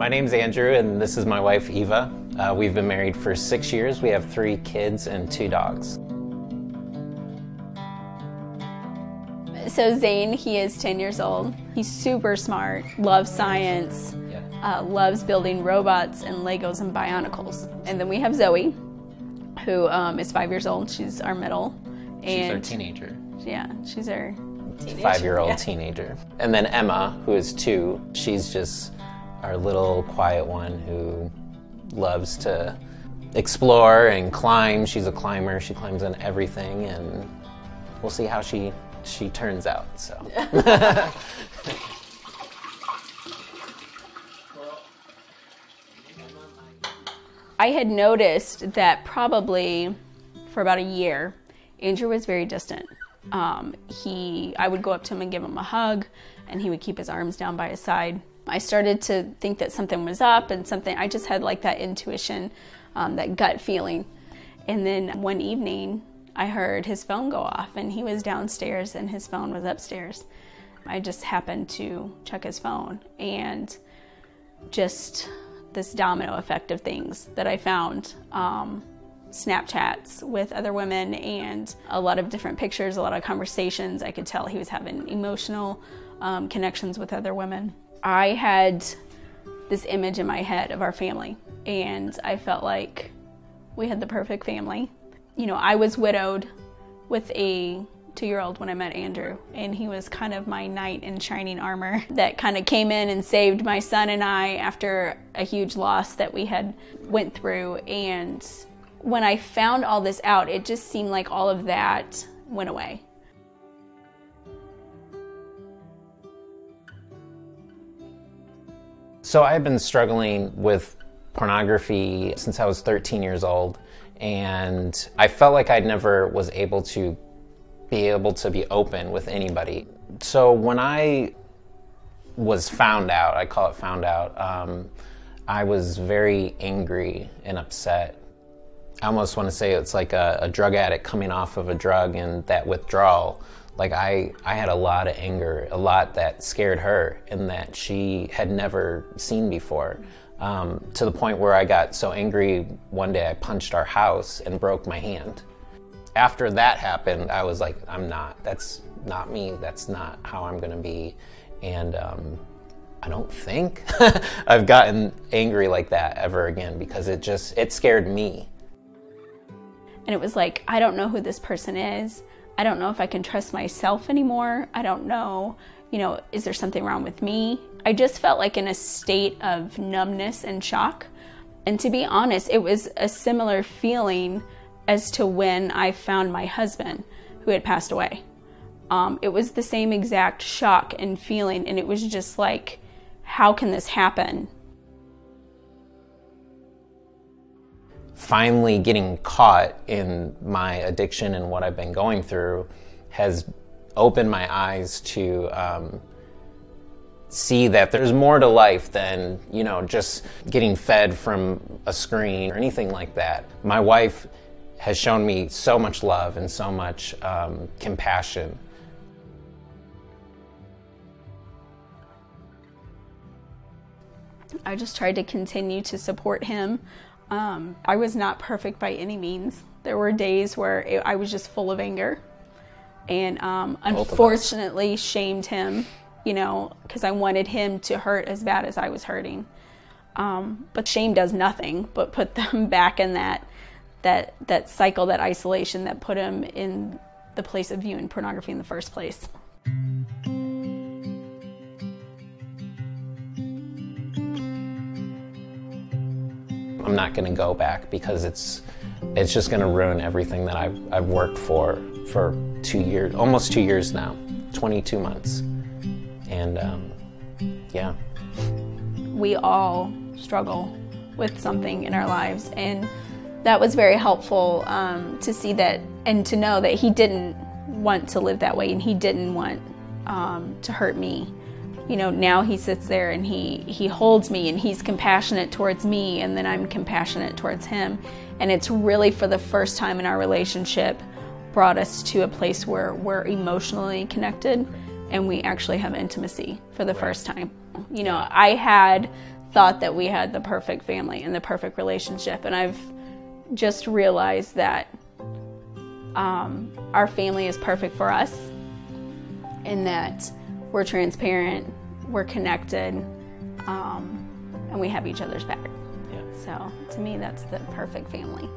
My name's Andrew, and this is my wife, Eva. We've been married for 6 years. We have 3 kids and 2 dogs. So Zane, he is 10 years old. He's super smart, loves science, loves building robots and Legos and Bionicles. And then we have Zoe, who is 5 years old. She's our middle. She's our teenager. Yeah, she's our teenager. 5-year-old teenager. And then Emma, who is 2, she's just our little quiet one who loves to explore and climb. She's a climber. She climbs on everything, and we'll see how she turns out. So. I had noticed that probably for about a year, Andrew was very distant. I would go up to him and give him a hug, and he would keep his arms down by his side. I started to think that something was up, and I just had like that intuition, that gut feeling. And then one evening, I heard his phone go off, and he was downstairs and his phone was upstairs. I just happened to check his phone, and just this domino effect of things that I found. Snapchats with other women and a lot of different pictures, a lot of conversations. I could tell he was having emotional connections with other women. I had this image in my head of our family, and I felt like we had the perfect family. You know, I was widowed with a 2-year-old when I met Andrew, and he was kind of my knight in shining armor that kind of came in and saved my son and I after a huge loss that we had went through. And when I found all this out, it just seemed like all of that went away. So I've been struggling with pornography since I was 13 years old, and I felt like I never was able to be open with anybody. So when I was found out, I call it found out, I was very angry and upset. I almost want to say it's like a drug addict coming off of a drug, and that withdrawal. Like I had a lot of anger, a lot that scared her and that she had never seen before. To the point where I got so angry one day I punched our house and broke my hand. After that happened, I was like, that's not me, that's not how I'm gonna be. And I don't think I've gotten angry like that ever again, because it scared me. And it was like, I don't know who this person is. I don't know if I can trust myself anymore. I don't know, is there something wrong with me? I just felt like in a state of numbness and shock. And to be honest, it was a similar feeling as to when I found my husband who had passed away. It was the same exact shock and feeling, and it was just like, how can this happen? Finally getting caught in my addiction and what I've been going through has opened my eyes to see that there's more to life than, just getting fed from a screen or anything like that. My wife has shown me so much love and so much compassion. I just tried to continue to support him. I was not perfect by any means. There were days where I was just full of anger, and unfortunately shamed him, because I wanted him to hurt as bad as I was hurting. But shame does nothing but put them back in that cycle, that isolation that put him in the place of viewing pornography in the first place. I'm not going to go back, because it's just going to ruin everything that I've worked for 2 years, almost 2 years now, 22 months. And yeah. We all struggle with something in our lives, and that was very helpful to see that and to know that he didn't want to live that way, and he didn't want to hurt me. Now he sits there and he holds me, and he's compassionate towards me, and then I'm compassionate towards him. And it's really, for the first time in our relationship, brought us to a place where we're emotionally connected and we actually have intimacy for the first time. I had thought that we had the perfect family and the perfect relationship, and I've just realized that our family is perfect for us, in that we're transparent, we're connected, and we have each other's back. Yeah. So to me, that's the perfect family.